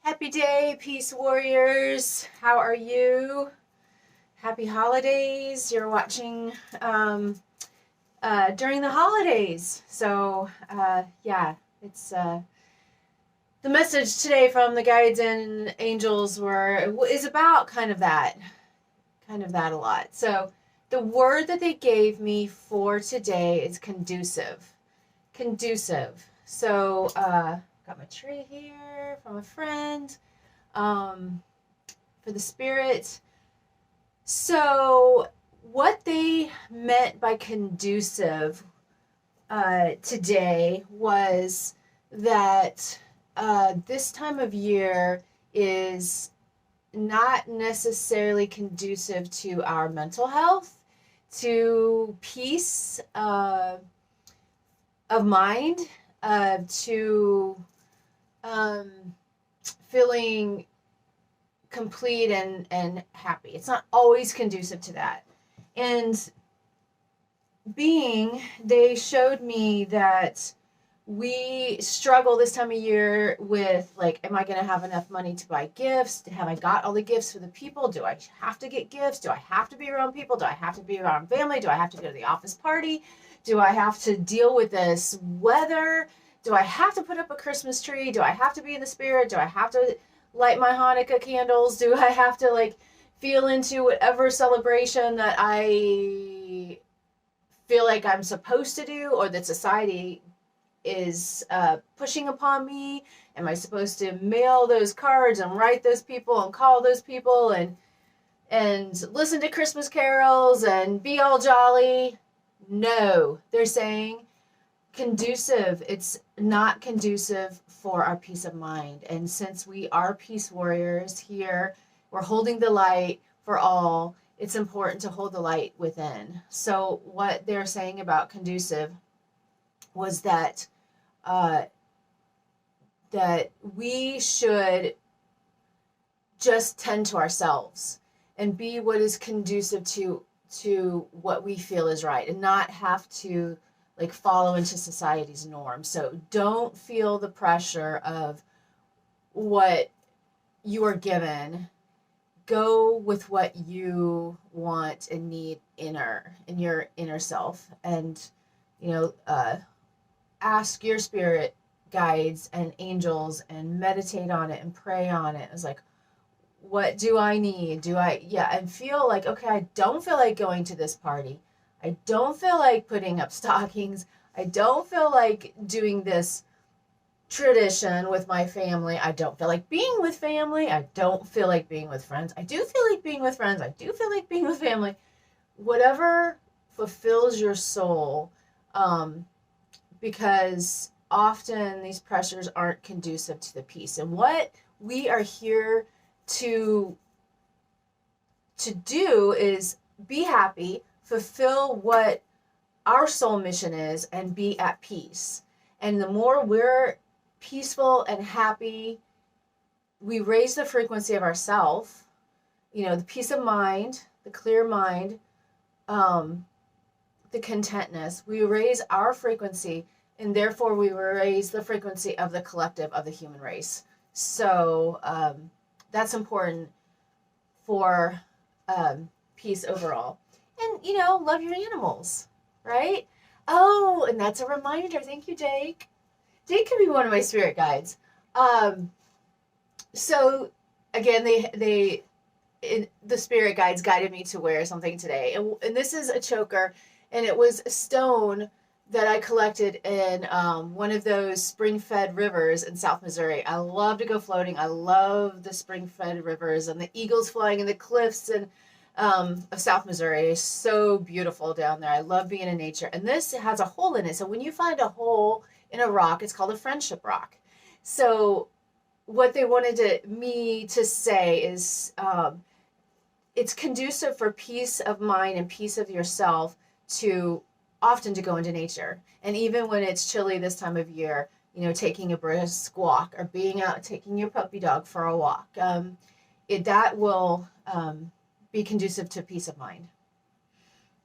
Happy day, peace warriors. How are you? Happy holidays. You're watching during the holidays. So, it's the message today from the guides and angels is about kind of that a lot. So, the word that they gave me for today is conducive. Conducive. So, got my tree here from a friend for the spirit. So, what they meant by conducive today was that this time of year is not necessarily conducive to our mental health, to peace of mind, to feeling complete and happy. It's not always conducive to that. And they showed me that we struggle this time of year with, like, am I going to have enough money to buy gifts? Have I got all the gifts for the people? Do I have to get gifts? Do I have to be around people? Do I have to be around family? Do I have to go to the office party? Do I have to deal with this weather? Do I have to put up a Christmas tree? Do I have to be in the spirit? Do I have to light my Hanukkah candles? Do I have to feel into whatever celebration that I feel like I'm supposed to do, or that society is pushing upon me? Am I supposed to mail those cards and write those people and call those people and listen to Christmas carols and be all jolly? No, they're saying conducive. It's not conducive for our peace of mind. And since we are peace warriors here, we're holding the light for all. It's important to hold the light within. So what they're saying about conducive was that that we should just tend to ourselves and be what is conducive to what we feel is right, and not have to follow into society's norm. So don't feel the pressure of what you are given. Go with what you want and need in your inner self, and ask your spirit guides and angels and meditate on it and pray on it. It's like, what do I need? And feel like, okay, I don't feel like going to this party. I don't feel like putting up stockings. I don't feel like doing this tradition with my family. I don't feel like being with family. I don't feel like being with friends. I do feel like being with friends. I do feel like being with family. Whatever fulfills your soul, because often these pressures aren't conducive to the peace. And what we are here to do is be happy, fulfill what our soul mission is, and be at peace. And the more we're peaceful and happy, we raise the frequency of ourself, the peace of mind, the clear mind, the contentness. We raise our frequency, and therefore we raise the frequency of the collective of the human race. So that's important for peace overall. And, love your animals, right? Oh, and that's a reminder. Thank you, Jake. Jake can be one of my spirit guides. So again, the spirit guides guided me to wear something today. And this is a choker, and it was a stone that I collected in one of those spring-fed rivers in South Missouri. I love to go floating. I love the spring-fed rivers and the eagles flying in the cliffs and of South Missouri. It's so beautiful down there. I love being in nature. And this has a hole in it. So when you find a hole in a rock, it's called a friendship rock. So what they wanted me to say is it's conducive for peace of mind and peace of yourself to go into nature. And even when it's chilly this time of year, taking a brisk walk or being out, taking your puppy dog for a walk, that will be conducive to peace of mind.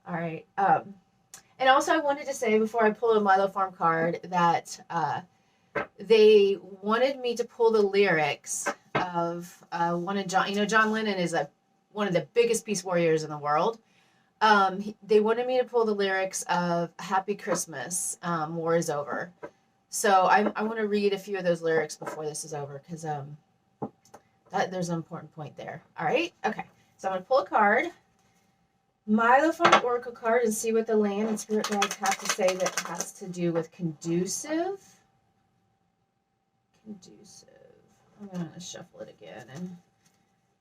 All right. And also I wanted to say, before I pull a Milo Farm card, that they wanted me to pull the lyrics of one of John. John Lennon is one of the biggest peace warriors in the world. They wanted me to pull the lyrics of Happy Christmas, War is Over. So I want to read a few of those lyrics before this is over, because there's an important point there. All right? Okay. So I'm going to pull a card, Milo Farm Oracle card, and see what the land and spirit guides have to say that has to do with conducive. Conducive. I'm going to shuffle it again. And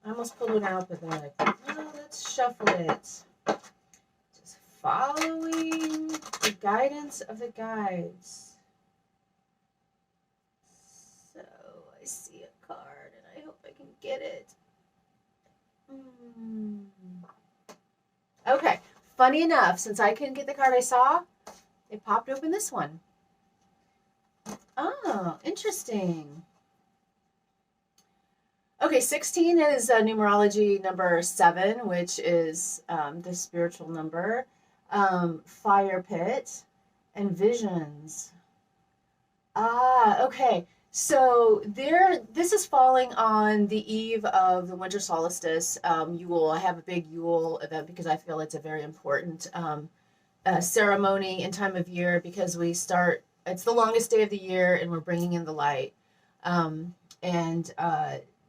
I almost pulled one out, but then like, oh, let's shuffle it. Just following the guidance of the guides. So I see a card, and I hope I can get it. Okay. Funny enough, since I couldn't get the card I saw, it popped open this one. Oh, interesting. Okay, 16 is numerology number 7, which is the spiritual number. Fire pit and visions. Okay. So this is falling on the eve of the winter solstice, Yule. I have a big Yule event because I feel it's a very important ceremony and time of year, because it's the longest day of the year and we're bringing in the light.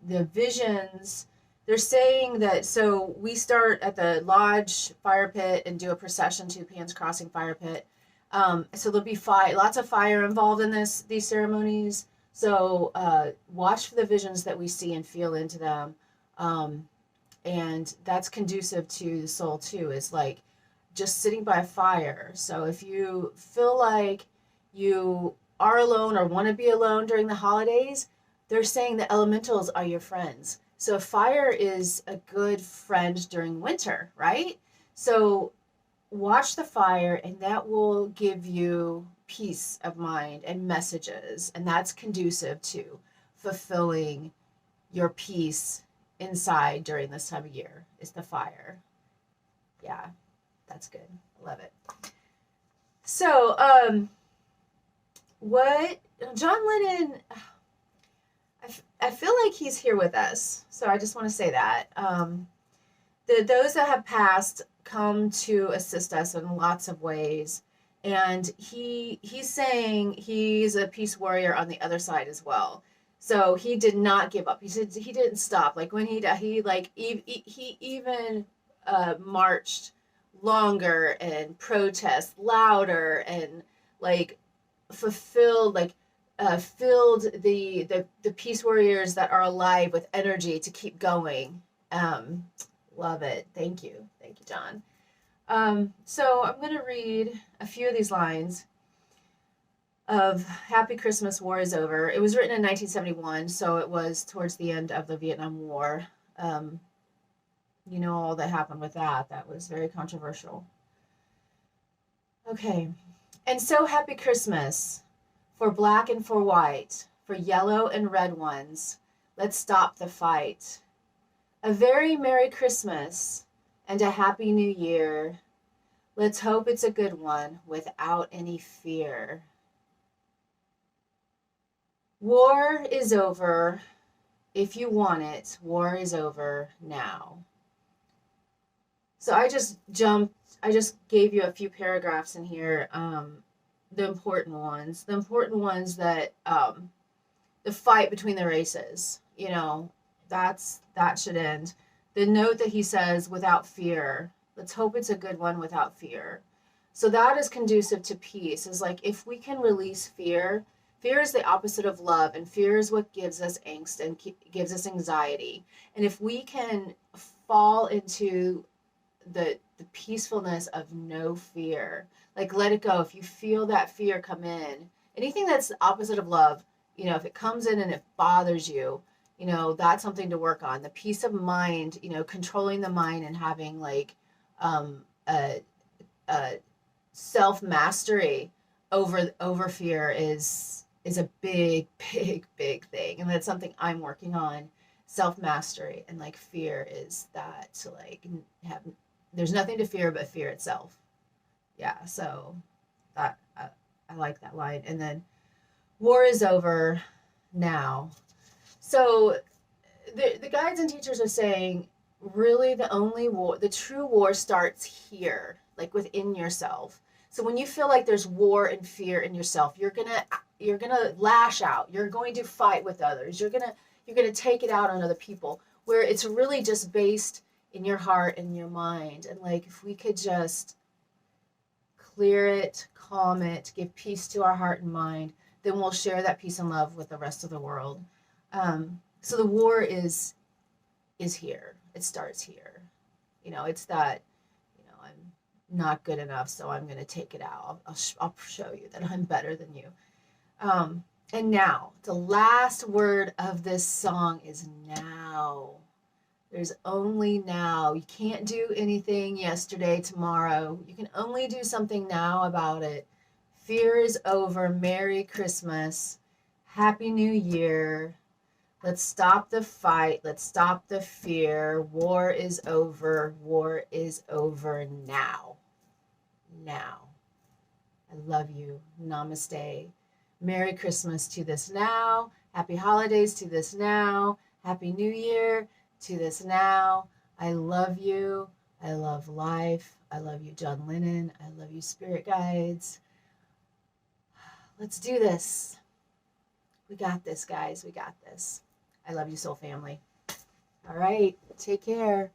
The visions, they're saying that, so we start at the lodge fire pit and do a procession to Pan's Crossing fire pit. So there'll be lots of fire involved in these ceremonies. So watch for the visions that we see and feel into them. And that's conducive to the soul too, is like just sitting by a fire. So if you feel like you are alone or want to be alone during the holidays, they're saying the elementals are your friends. So fire is a good friend during winter, right? So watch the fire, and that will give you peace of mind and messages. And that's conducive to fulfilling your peace inside during this time of year, is the fire. Yeah, that's good. I love it. So, what John Lennon, I feel like he's here with us. So I just want to say that. Those that have passed come to assist us in lots of ways. And he's saying he's a peace warrior on the other side as well. So he did not give up. He said he didn't stop. Like when he even marched longer and protest louder and like fulfilled, like filled the peace warriors that are alive with energy to keep going. Love it. Thank you, John. So I'm going to read a few of these lines of Happy Christmas, War is Over. It was written in 1971, so it was towards the end of the Vietnam War. You know, all that happened with that. That was very controversial. Okay. And so happy Christmas, for black and for white, for yellow and red ones. Let's stop the fight. A very Merry Christmas and a Happy New Year. Let's hope it's a good one without any fear. War is over. If you want it, war is over now. So I just gave you a few paragraphs in here, the important ones that, the fight between the races, you know, that should end. The note that he says, without fear, let's hope it's a good one without fear. So that is conducive to peace. Is like, if we can release fear, fear is the opposite of love, and fear is what gives us angst and gives us anxiety. And if we can fall into the peacefulness of no fear, like let it go. If you feel that fear come in, anything that's the opposite of love, you know, if it comes in and it bothers you, you know, that's something to work on. The peace of mind, you know, controlling the mind and having like a self mastery over fear is a big thing, and that's something I'm working on. Self mastery, and like fear is that, to like have, there's nothing to fear but fear itself. Yeah, so that I like that line. And then war is over now. So the guides and teachers are saying, really, the only war, the true war starts here, like within yourself. So when you feel like there's war and fear in yourself, you're gonna lash out. You're going to fight with others. You're gonna take it out on other people. Where it's really just based in your heart and your mind. And like if we could just clear it, calm it, give peace to our heart and mind, then we'll share that peace and love with the rest of the world. So the war is here. It starts here. You know, it's that, you know, I'm not good enough, so I'm going to take it out. I'll show you that I'm better than you. And now, the last word of this song is now. There's only now. You can't do anything yesterday, tomorrow. You can only do something now about it. Fear is over. Merry Christmas. Happy New Year. Let's stop the fight. Let's stop the fear. War is over. War is over now. Now. I love you. Namaste. Merry Christmas to this now. Happy holidays to this now. Happy New Year to this now. I love you. I love life. I love you, John Lennon. I love you, spirit guides. Let's do this. We got this, guys. We got this. I love you, soul family. All right. Take care.